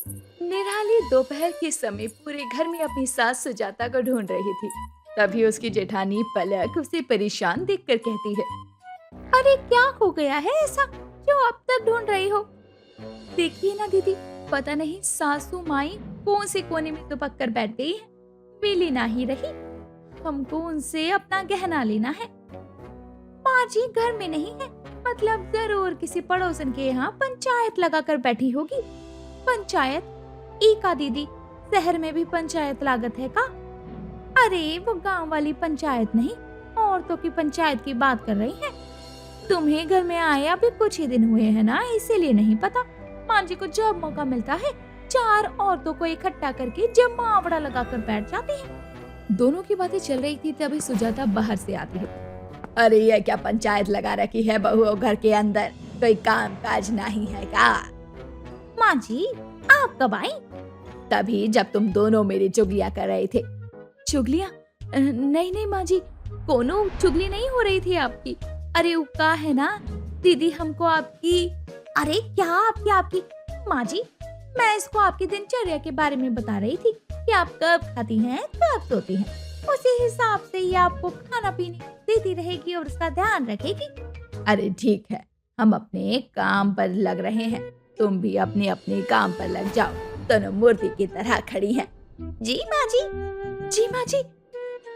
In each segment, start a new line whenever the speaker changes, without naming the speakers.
निराली दोपहर के समय पूरे घर में अपनी सास सुजाता को ढूंढ रही थी। तभी उसकी जेठानी पलक उसे परेशान देखकर कहती है, अरे क्या हो गया है ऐसा जो अब तक ढूंढ रही हो? देखिए ना दीदी, पता नहीं सासू माई कौन से कोने में दुबक कर बैठ गई है, मिली ना ही रही। हमको उनसे अपना गहना लेना है। माँ जी घर में नहीं है, मतलब जरूर किसी पड़ोसन के यहाँ पंचायत लगा कर बैठी होगी। पंचायत? ईका दीदी, शहर में भी पंचायत लागत है का? अरे वो गांव वाली पंचायत नहीं, औरतों की पंचायत की बात कर रही है। तुम्हें घर में आए अभी कुछ ही दिन हुए हैं ना, इसीलिए नहीं पता। माँ जी को जब मौका मिलता है 4 औरतों को इकट्ठा करके जब मुहावरा लगा कर बैठ जाती है। दोनों की बातें चल रही थी तभी सुजाता बाहर से आती है। अरे ये क्या पंचायत लगा रखी है बहुओं घर के अंदर, कोई काम काज नहीं है क्या? माँ जी आप कब आई? तभी जब तुम दोनों मेरी चुगलियाँ कर रहे थे। चुगलियाँ? नहीं नहीं माँ जी, कोनो चुगली नहीं हो रही थी आपकी। अरे वो का है ना दीदी, हमको आपकी। अरे क्या आपकी आपकी? माँ जी मैं इसको आपकी दिनचर्या के बारे में बता रही थी कि आप कब खाती हैं कब सोती हैं, उसी हिसाब से ये आपको खाना पीने देती रहेगी और उसका ध्यान रखेगी। अरे ठीक है, हम अपने काम पर लग रहे हैं, तुम भी अपने अपने काम पर लग जाओ। दोनों मूर्ति की तरह खड़ी हैं। जी माँ जी। जी माँ जी।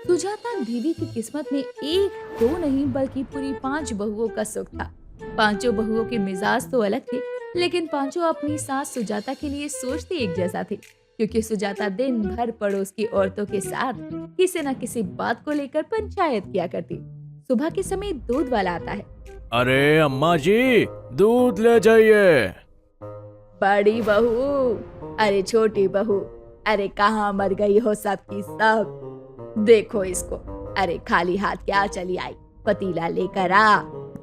सुजाता दीदी की किस्मत में 1-2 नहीं बल्कि पूरी 5 बहुओं का सुख था। पांचों बहुओं के मिजाज तो अलग थे, लेकिन पांचों अपनी सास सुजाता के लिए सोचती एक जैसा थी, क्योंकि सुजाता दिन भर पड़ोस की औरतों के साथ किसी न किसी बात को लेकर पंचायत किया करती। सुबह के समय दूध वाला आता है।
अरे अम्मा जी दूध ले जाइए।
बड़ी बहू, अरे छोटी बहू, अरे कहाँ मर गई हो सबकी सब? देखो इसको, अरे खाली हाथ क्या चली आई? पतीला लेकर आ,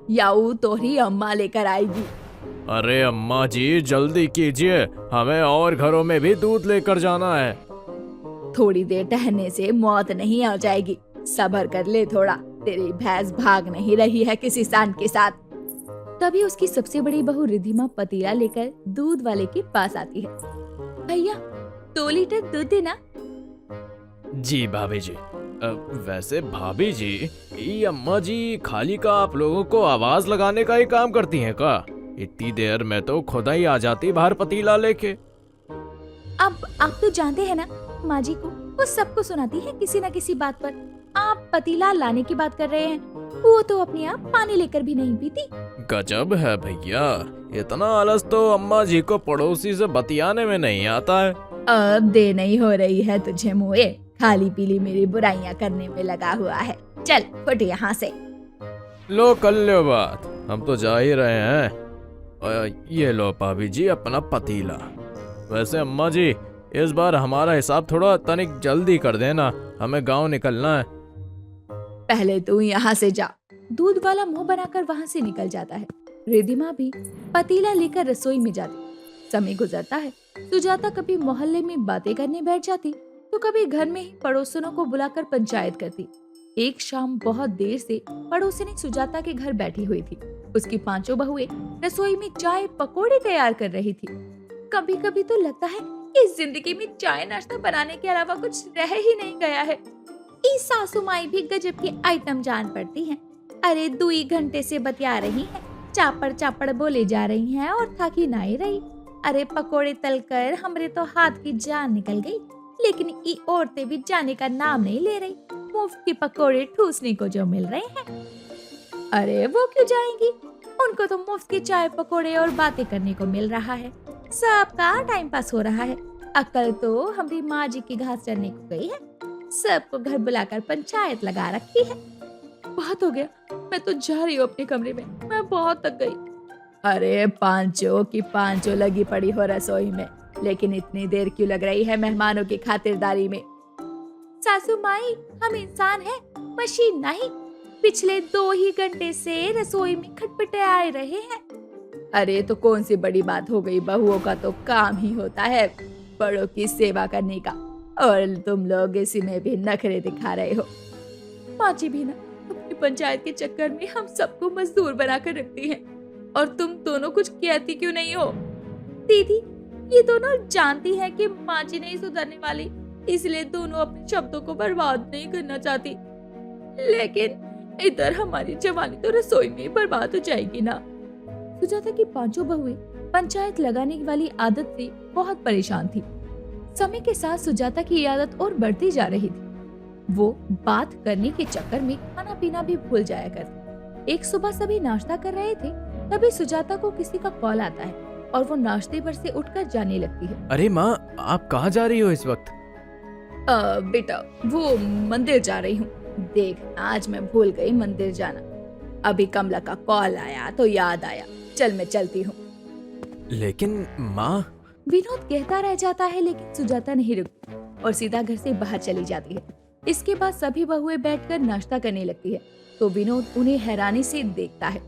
या ऊ तोहरी अम्मा लेकर आएगी।
अरे अम्मा जी जल्दी कीजिए, हमें और घरों में भी दूध लेकर जाना है।
थोड़ी देर टहलने से मौत नहीं आ जाएगी, सब्र कर ले थोड़ा, तेरी भैंस भाग नहीं रही है किसी सांड के साथ। तभी उसकी सबसे बड़ी बहू रिधिमा पतीला लेकर दूध वाले के पास आती है। भैया 2 लीटर दूध देना।
जी भाभी जी। वैसे भाभी जी, ये अम्मा जी खाली का आप लोगों को आवाज लगाने का ही काम करती हैं का? इतनी देर में तो खुद ही आ जाती बाहर पतीला लेके।
अब आप तो जानते हैं ना, माँ जी को वो सबको सुनाती है किसी न किसी बात पर। आप पतीला लाने की बात कर रहे हैं, वो तो अपने आप पानी लेकर भी नहीं पीती।
गजब है भैया, इतना आलस तो अम्मा जी को पड़ोसी से बतियाने में नहीं आता है।
अब दे नहीं हो रही है तुझे मुए, खाली पीली मेरी बुराइयां करने में लगा हुआ है। चल फुट यहाँ से।
लो कर लो बात, हम तो जा ही रहे हैं। ये लो भाभी जी अपना पतीला। वैसे अम्मा जी इस बार हमारा हिसाब थोड़ा तनिक जल्दी कर देना, हमें गांव निकलना है।
पहले तू यहाँ से जा। दूध वाला मुंह बनाकर वहाँ से निकल जाता है। रिधिमा भी पतीला लेकर रसोई में जाती। समय गुजरता है। सुजाता कभी मोहल्ले में बातें करने बैठ जाती, तो कभी घर में ही पड़ोसनों को बुलाकर पंचायत करती। एक शाम बहुत देर से पड़ोसिनी सुजाता के घर बैठी हुई थी। उसकी 5 बहुएं रसोई में चाय पकौड़े तैयार कर रही थी। कभी कभी तो लगता है इस जिंदगी में चाय नाश्ता बनाने के अलावा कुछ रह ही नहीं गया है। इस सासू माई भी गजब की आइटम जान पड़ती हैं। अरे 2 घंटे से बतिया रही हैं, चापड़ चापड़ बोले जा रही हैं और थकी नहीं रही। अरे पकोड़े तलकर हमरे तो हाथ की जान निकल गई, लेकिन ये औरतें भी जाने का नाम नहीं ले रही। मुफ्त के पकोड़े ठूसने को जो मिल रहे हैं। अरे वो क्यों जाएंगी, उनको तो मुफ्त के चाय पकोड़े और बातें करने को मिल रहा है। सबका टाइम पास हो रहा है। अकल तो हमारी माँ जी की घास चरने को गई है, सबको घर बुलाकर पंचायत लगा रखी है। बहुत हो गया, मैं तो जा रही हूँ अपने कमरे में, मैं बहुत थक गई। अरे 5 की 5 लगी पड़ी हो रसोई में, लेकिन इतनी देर क्यों लग रही है मेहमानों की खातिरदारी में? सासू माई हम इंसान हैं, मशीन नहीं। पिछले 2 ही घंटे से रसोई में खटपटे आए रहे हैं। अरे तो कौन सी बड़ी बात हो गई, बहुओं का तो काम ही होता है बड़ों की सेवा करने का, और तुम लोग इसी में भी नखरे दिखा रहे हो। माँ जी भी ना अपनी पंचायत के चक्कर में हम सबको मजदूर बनाकर रखती हैं, और तुम दोनों कुछ कहती क्यों नहीं हो? दीदी ये दोनों जानती है कि माँ जी नहीं सुधरने वाली, इसलिए दोनों अपने शब्दों को बर्बाद नहीं करना चाहती। लेकिन इधर हमारी जवानी तो रसोई में ही बर्बाद हो जाएगी ना। सुजाता की पांचों बहुएं पंचायत लगाने वाली आदत से बहुत परेशान थी। समय के साथ सुजाता की ये आदत और बढ़ती जा रही थी। वो बात करने के चक्कर में खाना पीना भी भूल जाया करती। एक सुबह सभी नाश्ता कर रहे थे, तभी सुजाता को किसी का कॉल आता है और वो नाश्ते पर से उठकर जाने लगती है।
अरे माँ, आप कहाँ जा रही हो इस वक्त?
बेटा, वो मंदिर जा रही हूँ। देख, आज मैं भूल गई मंदिर जाना। अभी कमला का कॉल आया तो याद आया। चल मैं चलती हूँ।
लेकिन माँ।
विनोद कहता रह जाता है, लेकिन सुजाता नहीं रुकती और सीधा घर से बाहर चली जाती है। इसके बाद सभी बहुएं बैठकर नाश्ता करने लगती है तो विनोद उन्हें हैरानी से देखता है।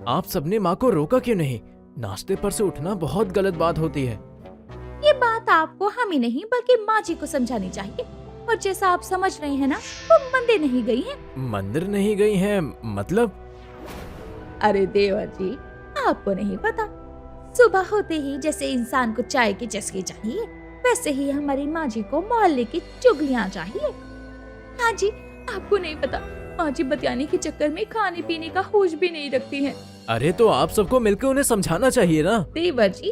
आप सबने माँ को रोका क्यों नहीं? नाश्ते पर से उठना बहुत गलत बात होती है।
ये बात आपको हम ही नहीं बल्कि माँ जी को समझानी चाहिए। और जैसा आप समझ रहे हैं ना, वो मंदिर नहीं गई है।
मंदिर नहीं गई है मतलब?
अरे देवर जी, आपको नहीं पता, सुबह होते ही जैसे इंसान को चाय की चस्की चाहिए, वैसे ही हमारी माँ जी को मोहल्ले की चुगलियाँ चाहिए। हाँ जी, आपको नहीं पता, माँ जी बतियाने के चक्कर में खाने पीने का होश भी नहीं रखती हैं।
अरे तो आप सबको मिलकर उन्हें समझाना चाहिए ना।
देवर जी,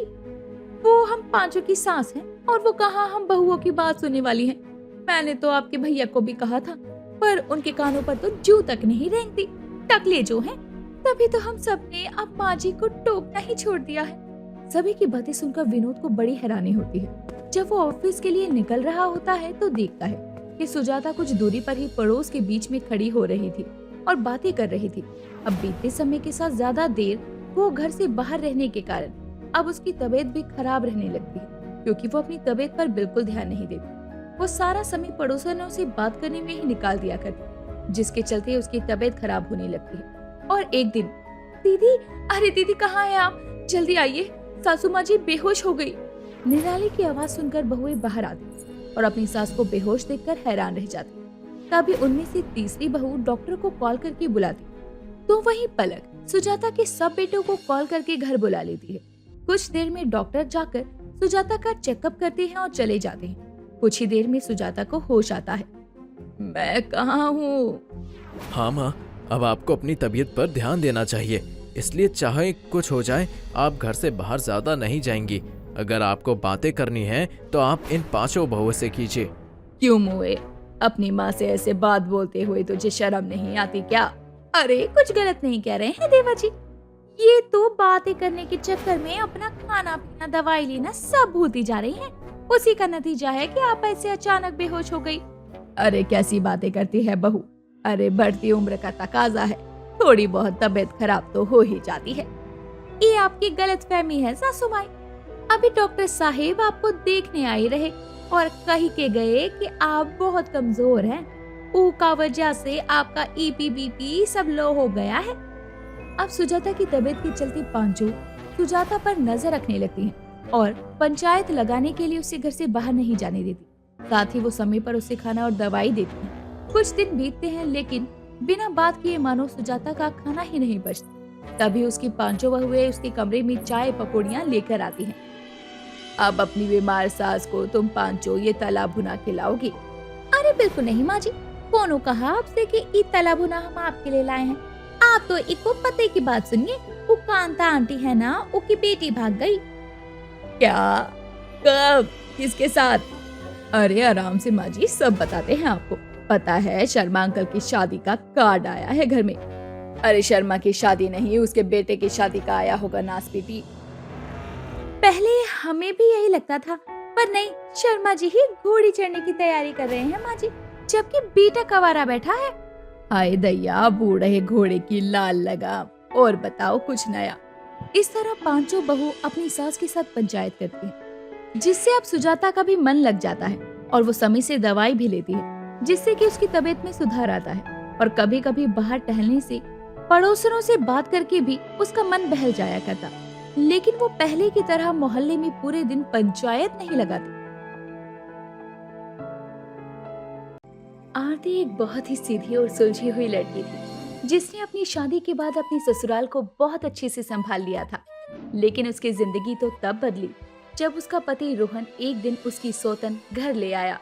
वो हम पांचों की सास हैं और वो कहाँ हम बहुओं की बात सुनने वाली हैं। मैंने तो आपके भैया को भी कहा था, पर उनके कानों पर तो जू तक नहीं रेंगती, टकले जो हैं। तभी तो हम सबने अब माँ जी को टोकना ही छोड़ दिया है। सभी की बातें सुनकर विनोद को बड़ी हैरानी होती है। जब वो ऑफिस के लिए निकल रहा होता है तो देखता है कि सुजाता कुछ दूरी पर ही पड़ोस के बीच में खड़ी हो रही थी और बातें कर रही थी। अब बीतते समय के साथ ज्यादा देर वो घर से बाहर रहने के कारण अब उसकी तबीयत भी खराब रहने लगती है, क्योंकि वो अपनी तबीयत पर बिल्कुल ध्यान नहीं देती। वो सारा समय पड़ोसियों से बात करने में ही निकाल दिया करती, जिसके चलते उसकी तबीयत खराब होने लगती है। और एक दिन, दीदी, अरे दीदी कहाँ है आप? जल्दी आइए, सासू माँ जी बेहोश हो गई। निराली की आवाज सुनकर बहुएं बाहर आती और अपनी सास को बेहोश देखकर हैरान रह जाती। तभी उनमें से तीसरी बहू डॉक्टर को कॉल करके बुलाती, तो वहीं पलक सुजाता के सब बेटों को कॉल करके घर बुला लेती है। कुछ देर में डॉक्टर जाकर सुजाता का चेकअप करते हैं और चले जाते हैं। कुछ ही देर में सुजाता को होश आता है। मैं कहाँ हूँ?
हाँ माँ, अब आपको अपनी तबीयत पर ध्यान देना चाहिए, इसलिए चाहे कुछ हो जाए आप घर से बाहर ज्यादा नहीं जाएंगी। अगर आपको बातें करनी है तो आप इन पांचों बहुओं से कीजिए।
क्यों मुए, अपनी माँ से ऐसे बात बोलते हुए तुझे शर्म नहीं आती क्या? अरे कुछ गलत नहीं कह रहे हैं देवा जी, ये तो बातें करने के चक्कर में अपना खाना पीना दवाई लेना सब भूलती जा रही हैं। उसी का नतीजा है कि आप ऐसे अचानक बेहोश हो गई। अरे कैसी बातें करती है बहू, अरे बढ़ती उम्र का तकाजा है, थोड़ी बहुत तबीयत खराब तो हो ही जाती है। ये आपकी गलतफहमी है सासू माई। अभी डॉक्टर साहिब आपको देखने आई रहे और कह के गए कि आप बहुत कमजोर हैं। ऊ का वजह से आपका ईपी बीपी सब लो हो गया है। अब सुजाता की तबीयत के चलते पांचों सुजाता पर नजर रखने लगती हैं और पंचायत लगाने के लिए उसे घर से बाहर नहीं जाने देती। साथ ही वो समय पर उसे खाना और दवाई देती हैं। कुछ दिन बीतते हैं, लेकिन बिना बात किए मानो सुजाता का खाना ही नहीं बचता। तभी उसकी पांचों बहुएं उसके कमरे में चाय पकौड़ियाँ लेकर आती हैं। अब अपनी बीमार सास को तुम पांचों ये तला भुना खिलाओगी? अरे बिल्कुल नहीं माँ जी, कौन कहा आपसे कि ये तला भुना हम आपके लिए लाए हैं? आप तो इको पते की बात सुनिए, वो कांता आंटी है ना, उसकी बेटी भाग गई। क्या? कब? किसके साथ? अरे आराम से माँ जी, सब बताते हैं आपको। पता है शर्मा अंकल की शादी का कार्ड आया है घर में। अरे शर्मा की शादी नहीं, उसके बेटे की शादी का आया होगा नासपीटी। पहले हमें भी यही लगता था, पर नहीं, शर्मा जी ही घोड़ी चढ़ने की तैयारी कर रहे हैं माँ जी, जबकि बेटा कवारा बैठा है। हाय दैया, बूढ़े घोड़े की लाल लगाम। और बताओ कुछ नया। इस तरह पांचों बहू अपनी सास के साथ पंचायत करती हैं, जिससे अब सुजाता का भी मन लग जाता है और वो समय से दवाई भी लेती है, जिससे कि उसकी तबीयत में सुधार आता है। और कभी कभी बाहर टहलने से, पड़ोसरों से बात करके भी उसका मन बहल जाया करता। लेकिन वो पहले की तरह मोहल्ले में पूरे दिन पंचायत नहीं लगाती। आरती एक बहुत ही सीधी और सुलझी हुई लड़की थी, जिसने अपनी शादी के बाद अपने ससुराल को बहुत अच्छे से संभाल लिया था। लेकिन उसकी जिंदगी तो तब बदली जब उसका पति रोहन एक दिन उसकी सौतन घर ले आया।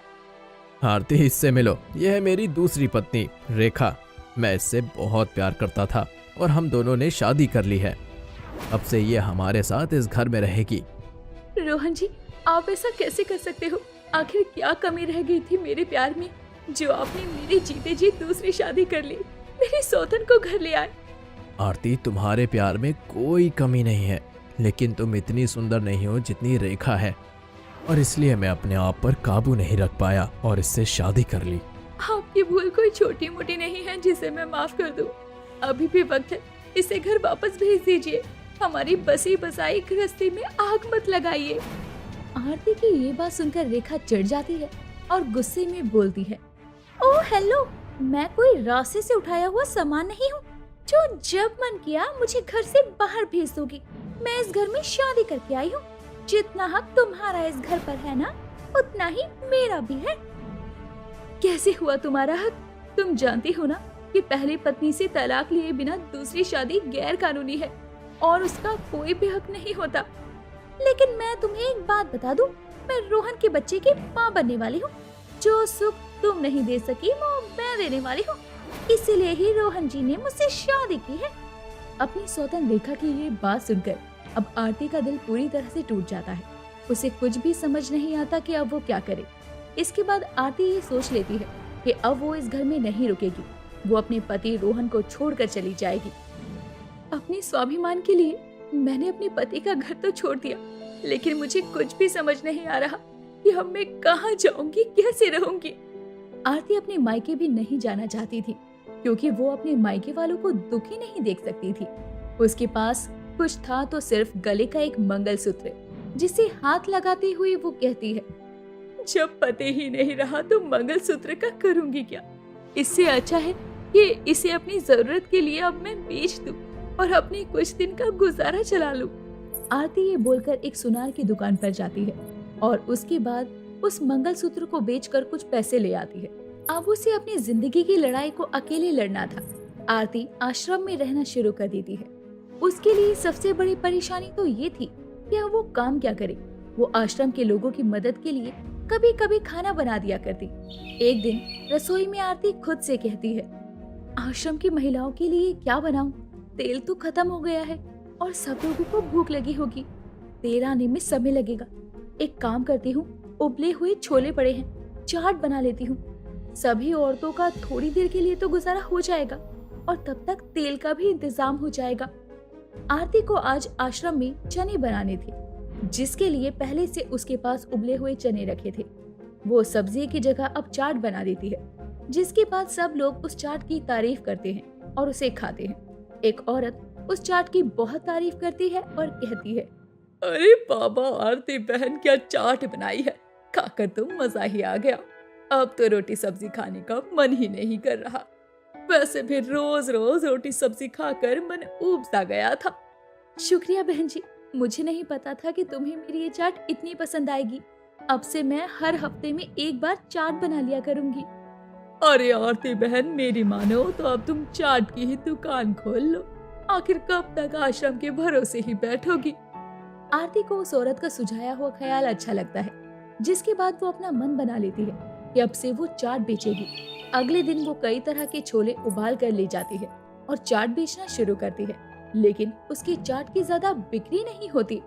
आरती, इससे मिलो, यह है मेरी दूसरी पत्नी रेखा। मैं इससे बहुत प्यार करता था और हम दोनों ने शादी कर ली है। अब से ये हमारे साथ इस घर में रहेगी।
रोहन जी, आप ऐसा कैसे कर सकते हो? आखिर क्या कमी रह गई थी मेरे प्यार में जो आपने मेरे जीते जी दूसरी शादी कर ली, मेरी सौतन को घर ले आए?
आरती, तुम्हारे प्यार में कोई कमी नहीं है, लेकिन तुम इतनी सुंदर नहीं हो जितनी रेखा है, और इसलिए मैं अपने आप पर काबू नहीं रख पाया और इससे शादी कर ली।
आपकी भूल कोई छोटी मोटी नहीं है जिसे मैं माफ कर दूं। अभी भी वक्त है, इसे घर वापस भेज दीजिए। हमारी बसी बसाई गृहस्थी में आग मत लगाइए। आरती की ये बात सुनकर रेखा चिढ़ जाती है और गुस्से में बोलती है, ओह हेलो, मैं कोई रास्ते से उठाया हुआ सामान नहीं हूँ जो जब मन किया मुझे घर से बाहर भेज दोगी। मैं इस घर में शादी करके आई हूँ। जितना हक तुम्हारा इस घर पर है ना, उतना ही मेरा भी है। कैसे हुआ तुम्हारा हक? तुम जानती हो ना कि पहली पत्नी से तलाक लिए बिना दूसरी शादी गैर कानूनी है और उसका कोई भी हक नहीं होता। लेकिन मैं तुम्हें एक बात बता दूं, मैं रोहन के बच्चे की माँ बनने वाली हूँ। जो सुख तुम नहीं दे सकी वो मैं देने वाली हूँ। इसीलिए ही रोहन जी ने मुझसे शादी की है। अपनी सौतन रेखा की ये बात सुनकर अब आरती का दिल पूरी तरह से टूट जाता है। उसे कुछ भी समझ नहीं आता कि अब वो क्या करे। इसके बाद आरती ये सोच लेती है कि अब वो इस घर में नहीं रुकेगी। वो अपने पति रोहन को छोड़कर चली जाएगी। अपने स्वाभिमान के लिए मैंने अपने पति का घर तो छोड़ दिया, लेकिन मुझे कुछ भी समझ नहीं आ रहा कि अब मैं कहाँ जाऊंगी, कैसे रहूंगी। आरती अपने मायके भी नहीं जाना चाहती थी, क्योंकि वो अपने मायके वालों को दुखी नहीं देख सकती थी। उसके पास कुछ था तो सिर्फ गले का एक मंगलसूत्र, जिसे हाथ लगाते हुए वो कहती है, जब पति ही नहीं रहा तो मंगलसूत्र का करूंगी क्या? इससे अच्छा है कि इसे अपनी जरूरत के लिए अब मैं बेच दूं और अपने कुछ दिन का गुजारा चला लूं। आरती ये बोलकर एक सुनार की दुकान पर जाती है और उसके बाद उस मंगलसूत्र को बेचकर कुछ पैसे ले आती है। अब उसे अपनी जिंदगी की लड़ाई को अकेले लड़ना था। आरती आश्रम में रहना शुरू कर देती है। उसके लिए सबसे बड़ी परेशानी तो ये थी कि अब वो काम क्या करे। वो आश्रम के लोगों की मदद के लिए कभी कभी खाना बना दिया करती। एक दिन रसोई में आरती खुद से कहती है, आश्रम की महिलाओं के लिए क्या बनाऊं? तेल तो खत्म हो गया है और सब लोगों को भूख लगी होगी। तेल आने में समय लगेगा। एक काम करती हूँ, उबले हुए छोले पड़े हैं, चाट बना लेती हूँ। सभी औरतों का थोड़ी देर के लिए तो गुजारा हो जाएगा और तब तक तेल का भी इंतजाम हो जाएगा। आरती को आज आश्रम में चने बनाने थे, जिसके लिए पहले से उसके पास उबले हुए चने रखे थे। वो सब्जी की जगह अब चाट बना देती है, जिसके बाद सब लोग उस चाट की तारीफ करते हैं और उसे खाते हैं। एक औरत उस चाट की बहुत तारीफ करती है और कहती है, अरे बाबा, आरती बहन क्या चाट बनाई है, खाकर तो मजा ही आ गया। अब तो रोटी सब्जी खाने का मन ही नहीं कर रहा। वैसे भी रोज रोज रोटी सब्जी खाकर मन ऊब सा गया था। शुक्रिया बहन जी, मुझे नहीं पता था कि तुम्हें मेरी ये चाट इतनी पसंद आएगी। अब से मैं हर हफ्ते में एक बार चाट बना लिया करूंगी। अरे आरती बहन, मेरी मानो तो अब तुम चाट की ही दुकान खोल लो। आखिर कब तक आश्रम के भरोसे ही बैठोगी? आरती को उस औरत का सुझाया हुआ ख्याल अच्छा लगता है, जिसके बाद वो अपना मन बना लेती है कि अब से वो चाट बेचेगी। अगले दिन वो कई तरह के छोले उबाल कर ले जाती है और चाट बेचना शुरू करती है, लेकिन उसकी चाट की ज्यादा बिक्री नहीं होती।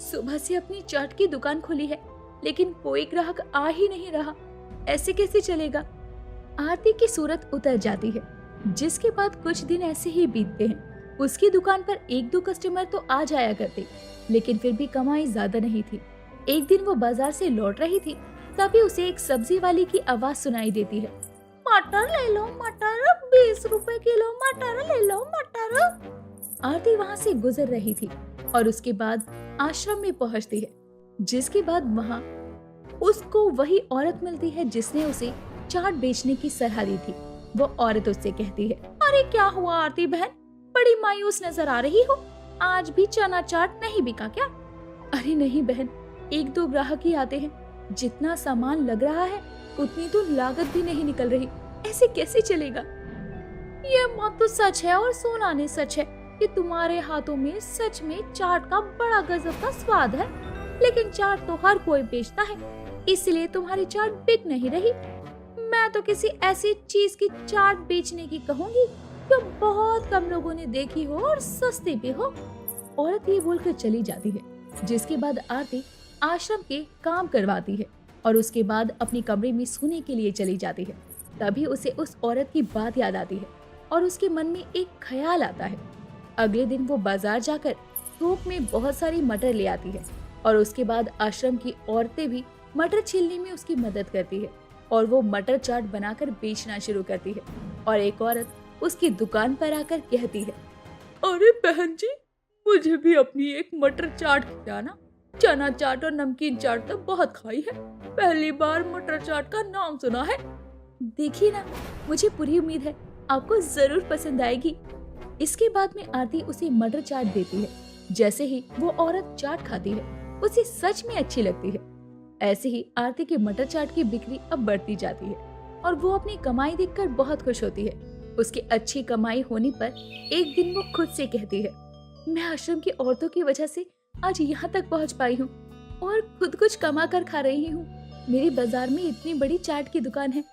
सुबह से अपनी चाट की दुकान खोली है, लेकिन कोई ग्राहक आ ही नहीं रहा। ऐसे कैसे चलेगा? आरती की सूरत उतर जाती है, जिसके बाद कुछ दिन ऐसे ही बीतते हैं। उसकी दुकान पर एक दो कस्टमर तो आ जाया करते, लेकिन फिर भी कमाई ज्यादा नहीं थी। एक दिन वो बाजार से लौट रही थी, तभी उसे एक सब्जी वाली की आवाज सुनाई देती है, मटर ले लो मटर, 20 रुपए किलो मटर ले लो मटर। आरती वहाँ से गुजर रही थी और उसके बाद आश्रम में पहुँचती है, जिसके बाद वहाँ उसको वही औरत मिलती है जिसने उसे चाट बेचने की सलाह दी थी। वो औरत उससे कहती है, अरे क्या हुआ आरती बहन, बड़ी मायूस नजर आ रही हो, आज भी चना चाट नहीं बिका क्या? अरे नहीं बहन, एक दो ग्राहक ही आते हैं। जितना सामान लग रहा है उतनी तो लागत भी नहीं निकल रही। ऐसे कैसे चलेगा? ये बात तो सच है और सोना ने सच है कि तुम्हारे हाथों में सच में चाट का बड़ा गजब का स्वाद है। लेकिन चाट तो हर कोई बेचता है, इसलिए तुम्हारी चाट बिक नहीं रही। मैं तो किसी ऐसी चीज की चाट बेचने की कहूँगी जो बहुत कम लोगों ने देखी हो और सस्ती भी हो। औरत ये बोलकर चली जाती है, जिसके बाद आरती आश्रम के काम करवाती है और उसके बाद अपनी कमरे में सोने के लिए चली जाती है। तभी उसे उस औरत की बात याद आती है और उसके मन में एक ख्याल आता है। अगले दिन वो बाजार जाकर थोक में बहुत सारी मटर ले आती है और उसके बाद आश्रम की औरतें भी मटर छीलने में उसकी मदद करती है और वो मटर चाट बनाकर बेचना शुरू करती है। और एक औरत उसकी दुकान पर आकर कहती है, अरे बहन जी, मुझे भी अपनी एक मटर चाट खिलाना। चना चाट और नमकीन चाट तो बहुत खाई है, पहली बार मटर चाट का नाम सुना है। देखिए ना, मुझे पूरी उम्मीद है आपको जरूर पसंद आएगी। इसके बाद में आरती उसे मटर चाट देती है। जैसे ही वो औरत चाट खाती है, उसे सच में अच्छी लगती है। ऐसे ही आरती की मटर चाट की बिक्री अब बढ़ती जाती है और वो अपनी कमाई देखकर बहुत खुश होती है। उसकी अच्छी कमाई होने पर एक दिन वो खुद से कहती है, मैं आश्रम की औरतों की वजह से आज यहाँ तक पहुँच पाई हूँ और खुद कुछ कमा कर खा रही हूँ। मेरे बाजार में इतनी बड़ी चाट की दुकान है,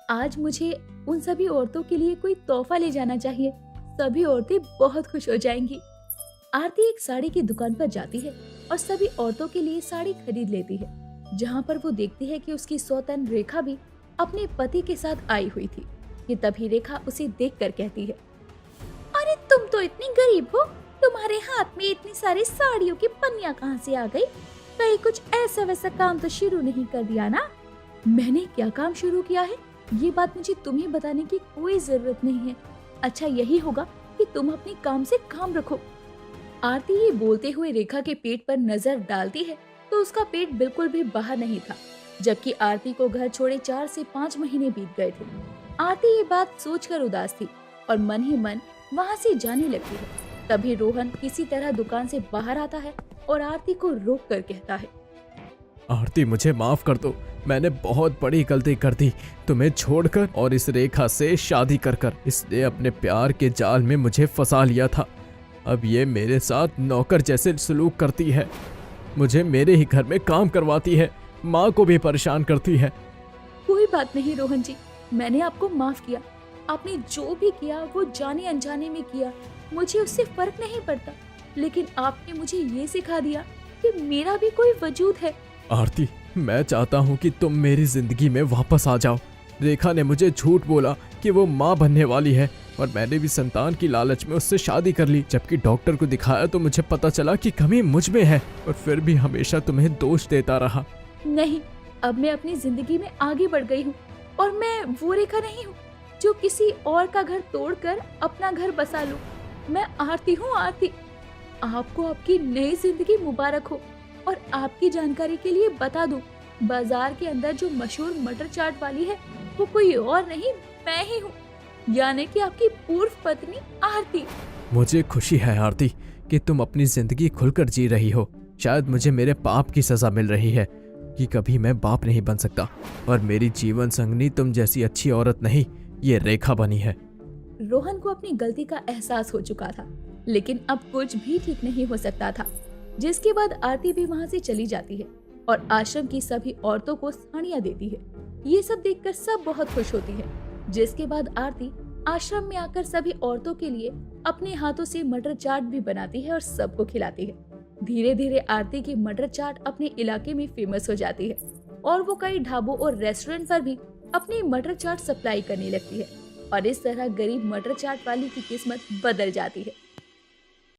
आज मुझे उन सभी औरतों के लिए कोई तोहफा ले जाना चाहिए, सभी औरतें बहुत खुश हो जाएंगी। आरती एक साड़ी की दुकान पर जाती है और सभी औरतों के लिए साड़ी खरीद लेती है, जहाँ पर वो देखती है कि उसकी सौतन रेखा भी अपने पति के साथ आई हुई थी। कि तभी रेखा उसे देखकर कहती है, अरे तुम तो इतनी गरीब हो, तुम्हारे हाथ में इतनी सारी साड़ियों की पन्नियां कहाँ से आ गई? कहीं कुछ ऐसा वैसा काम तो शुरू नहीं कर दिया ना? मैंने क्या काम शुरू किया है ये बात मुझे तुम्हें बताने की कोई जरूरत नहीं है। अच्छा यही होगा कि तुम अपने काम से काम रखो। आरती ये बोलते हुए रेखा के पेट पर नजर डालती है तो उसका पेट बिल्कुल भी बाहर नहीं था, जबकि आरती को घर छोड़े 4 से 5 महीने बीत गए थे। आरती ये बात सोचकर उदास थी और मन ही मन वहाँ से जाने लगती है। तभी रोहन किसी तरह दुकान से बाहर आता है और आरती को रोक कर कहता है,
आरती मुझे माफ कर दो, मैंने बहुत बड़ी गलती कर दी तुम्हें छोड़कर और इस रेखा से शादी कर इसने अपने प्यार के जाल में मुझे फंसा लिया था। अब ये मेरे साथ नौकर जैसे सलूक करती है, मुझे मेरे ही घर में काम करवाती है, माँ को भी परेशान करती है।
कोई बात नहीं रोहन जी, मैंने आपको माफ किया। आपने जो भी किया वो जाने अनजाने में किया, मुझे उससे फर्क नहीं पड़ता। लेकिन आपने मुझे ये सिखा दिया कि मेरा भी कोई वजूद है।
आरती, मैं चाहता हूँ कि तुम मेरी जिंदगी में वापस आ जाओ। रेखा ने मुझे झूठ बोला कि वो माँ बनने वाली है और मैंने भी संतान की लालच में उससे शादी कर ली। जबकि डॉक्टर को दिखाया तो मुझे पता चला कि कमी मुझ में है और फिर भी हमेशा तुम्हें दोष देता रहा।
नहीं, अब मैं अपनी जिंदगी में आगे बढ़ गई हूँ और मैं वो रेखा नहीं हूँ जो किसी और का घर तोड़कर अपना घर बसा लूं। मैं आरती हूँ आरती। आपको आपकी नई जिंदगी मुबारक हो। और आपकी जानकारी के लिए बता दूं, बाजार के अंदर जो मशहूर मटर चाट वाली है वो कोई और नहीं, मैं ही हूँ, यानी कि आपकी पूर्व पत्नी आरती।
मुझे खुशी है आरती कि तुम अपनी जिंदगी खुलकर जी रही हो। शायद मुझे मेरे पाप की सजा मिल रही है कि कभी मैं बाप नहीं बन सकता और मेरी जीवन संगनी तुम जैसी अच्छी औरत नहीं, ये रेखा बनी है।
रोहन को अपनी गलती का एहसास हो चुका था, लेकिन अब कुछ भी ठीक नहीं हो सकता था। जिसके बाद आरती भी वहाँ से चली जाती है और आश्रम की सभी औरतों को साड़ियाँ देती है। ये सब देखकर सब बहुत खुश होती है। जिसके बाद आरती आश्रम में आकर सभी औरतों के लिए अपने हाथों से मटर चाट भी बनाती है और सबको खिलाती है। धीरे धीरे आरती की मटर चाट अपने इलाके में फेमस हो जाती है और वो कई ढाबों और रेस्टोरेंट पर भी अपनी मटर चाट सप्लाई करने लगती है और इस तरह गरीब मटर चाट वाली की किस्मत बदल जाती है।